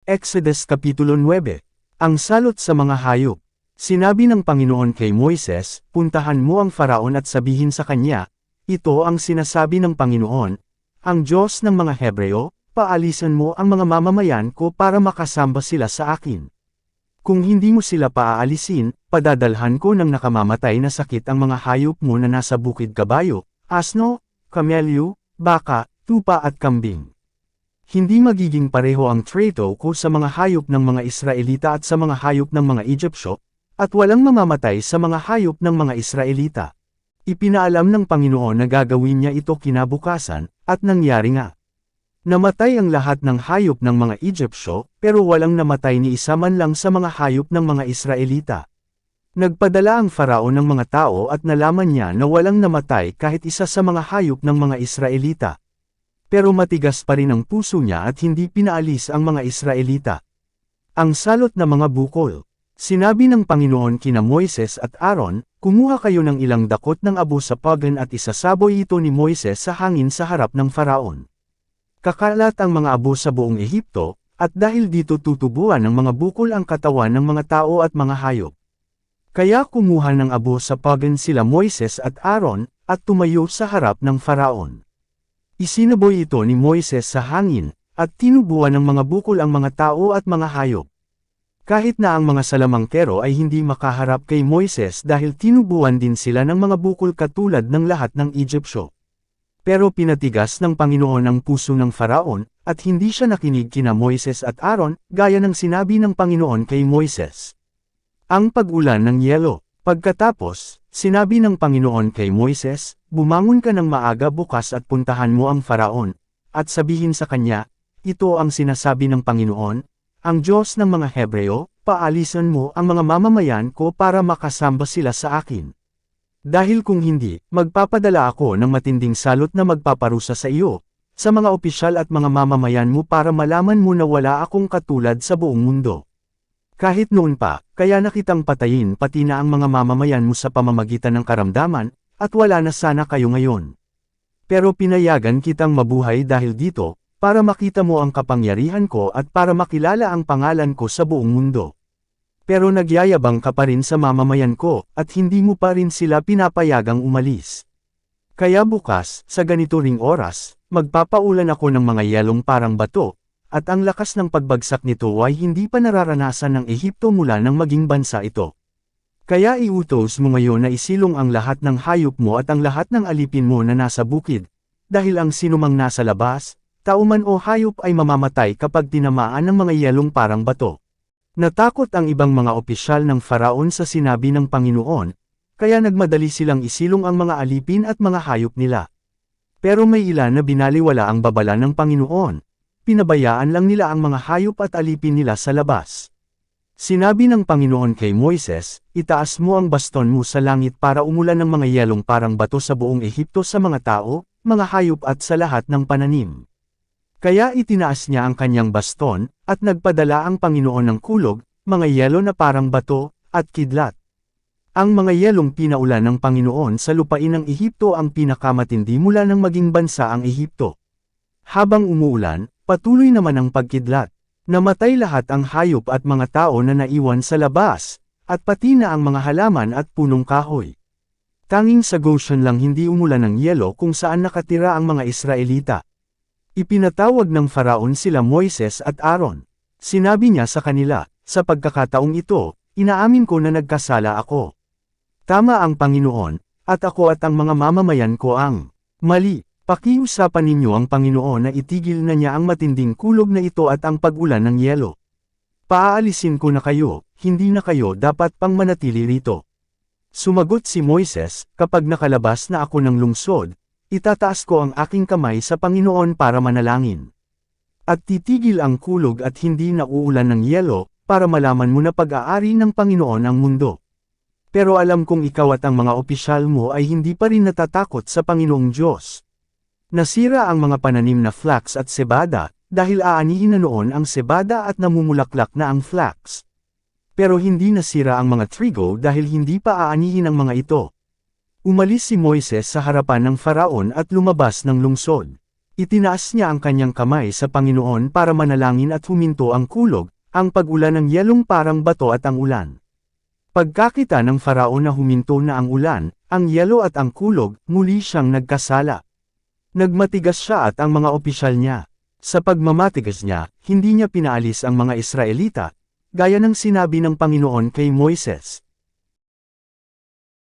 Exodus Kapitulo 9. Ang salot sa mga hayop. Sinabi ng Panginoon kay Moises, puntahan mo ang Faraon at sabihin sa kanya, ito ang sinasabi ng Panginoon, ang Diyos ng mga Hebreo, paalisan mo ang mga mamamayan ko para makasamba sila sa akin. Kung hindi mo sila paaalisin, padadalhan ko ng nakamamatay na sakit ang mga hayop mo na nasa bukid kabayo, asno, kamelyo, baka, tupa at kambing. Hindi magiging pareho ang trato ko sa mga hayop ng mga Israelita at sa mga hayop ng mga Egyptyo, at walang mamamatay sa mga hayop ng mga Israelita. Ipinaalam ng Panginoon na gagawin niya ito kinabukasan, at nangyari nga. Namatay ang lahat ng hayop ng mga Egyptyo, pero walang namatay ni isa man lang sa mga hayop ng mga Israelita. Nagpadala ang Faraon ng mga tao at nalaman niya na walang namatay kahit isa sa mga hayop ng mga Israelita. Pero matigas pa rin ang puso niya at hindi pinaalis ang mga Israelita. Ang salot na mga bukol. Sinabi ng Panginoon kina Moises at Aaron, kumuha kayo ng ilang dakot ng abo sa pagan at isasaboy ito ni Moises sa hangin sa harap ng Faraon. Kakalat ang mga abo sa buong Ehipto, at dahil dito tutubuan ng mga bukol ang katawan ng mga tao at mga hayop. Kaya kumuha ng abo sa pagan sila Moises at Aaron, at tumayo sa harap ng Faraon. Isinaboy ito ni Moises sa hangin, at tinubuan ng mga bukol ang mga tao at mga hayop. Kahit na ang mga salamangkero ay hindi makaharap kay Moises dahil tinubuan din sila ng mga bukol katulad ng lahat ng Egyptyo. Pero pinatigas ng Panginoon ang puso ng Faraon, at hindi siya nakinig kina Moises at Aaron, gaya ng sinabi ng Panginoon kay Moises. Ang pag-ulan ng yelo. Pagkatapos, sinabi ng Panginoon kay Moises, bumangon ka ng maaga bukas at puntahan mo ang Faraon, at sabihin sa kanya, ito ang sinasabi ng Panginoon, ang Diyos ng mga Hebreo, paalisan mo ang mga mamamayan ko para makasamba sila sa akin. Dahil kung hindi, magpapadala ako ng matinding salot na magpaparusa sa iyo, sa mga opisyal at mga mamamayan mo para malaman mo na wala akong katulad sa buong mundo. Kahit noon pa, kaya nakitang patayin pati na ang mga mamamayan mo sa pamamagitan ng karamdaman, at wala na sana kayo ngayon. Pero pinayagan kitang mabuhay dahil dito, para makita mo ang kapangyarihan ko at para makilala ang pangalan ko sa buong mundo. Pero nagyayabang ka pa rin sa mamamayan ko, at hindi mo pa rin sila pinapayagang umalis. Kaya bukas, sa ganito ring oras, magpapaulan ako ng mga yelong parang bato, at ang lakas ng pagbagsak nito ay hindi pa nararanasan ng Ehipto mula nang maging bansa ito. Kaya iutos mo ngayon na isilong ang lahat ng hayop mo at ang lahat ng alipin mo na nasa bukid, dahil ang sinumang nasa labas, tao man o hayop ay mamamatay kapag tinamaan ng mga yelong parang bato. Natakot ang ibang mga opisyal ng Faraon sa sinabi ng Panginoon, kaya nagmadali silang isilong ang mga alipin at mga hayop nila. Pero may ilan na binaliwala ang babala ng Panginoon. Pinabayaan lang nila ang mga hayop at alipin nila sa labas. Sinabi ng Panginoon kay Moises, itaas mo ang baston mo sa langit para umulan ng mga yelong parang bato sa buong Ehipto sa mga tao, mga hayop at sa lahat ng pananim. Kaya itinaas niya ang kanyang baston, at nagpadala ang Panginoon ng kulog, mga yelo na parang bato, at kidlat. Ang mga yelong pinaulan ng Panginoon sa lupain ng Ehipto ang pinakamatindi mula nang maging bansa ang Ehipto. Habang umuulan, patuloy naman ang pagkidlat. Namatay lahat ang hayop at mga tao na naiwan sa labas, at pati na ang mga halaman at punong kahoy. Tanging sa Goshen lang hindi umulan ng yelo kung saan nakatira ang mga Israelita. Ipinatawag ng Faraon sila Moises at Aaron. Sinabi niya sa kanila, sa pagkakataong ito, inaamin ko na nagkasala ako. Tama ang Panginoon, at ako at ang mga mamamayan ko ang mali. Pakiusapan ninyo ang Panginoon na itigil na niya ang matinding kulog na ito at ang pag-ulan ng yelo. Paaalisin ko na kayo, hindi na kayo dapat pang manatili rito. Sumagot si Moises, kapag nakalabas na ako ng lungsod, itataas ko ang aking kamay sa Panginoon para manalangin. At titigil ang kulog at hindi na uulan ng yelo, para malaman mo na pag-aari ng Panginoon ang mundo. Pero alam kong ikaw at ang mga opisyal mo ay hindi pa rin natatakot sa Panginoong Diyos. Nasira ang mga pananim na flax at cebada, dahil aanihin na noon ang cebada at namumulaklak na ang flax. Pero hindi nasira ang mga trigo dahil hindi pa aanihin ang mga ito. Umalis si Moises sa harapan ng Faraon at lumabas ng lungsod. Itinaas niya ang kanyang kamay sa Panginoon para manalangin at huminto ang kulog, ang pag-ulan ng yelong parang bato at ang ulan. Pagkakita ng Faraon na huminto na ang ulan, ang yelo at ang kulog, muli siyang nagkasala. Nagmatigas siya at ang mga opisyal niya. Sa pagmamatigas niya, hindi niya pinaalis ang mga Israelita, gaya ng sinabi ng Panginoon kay Moises.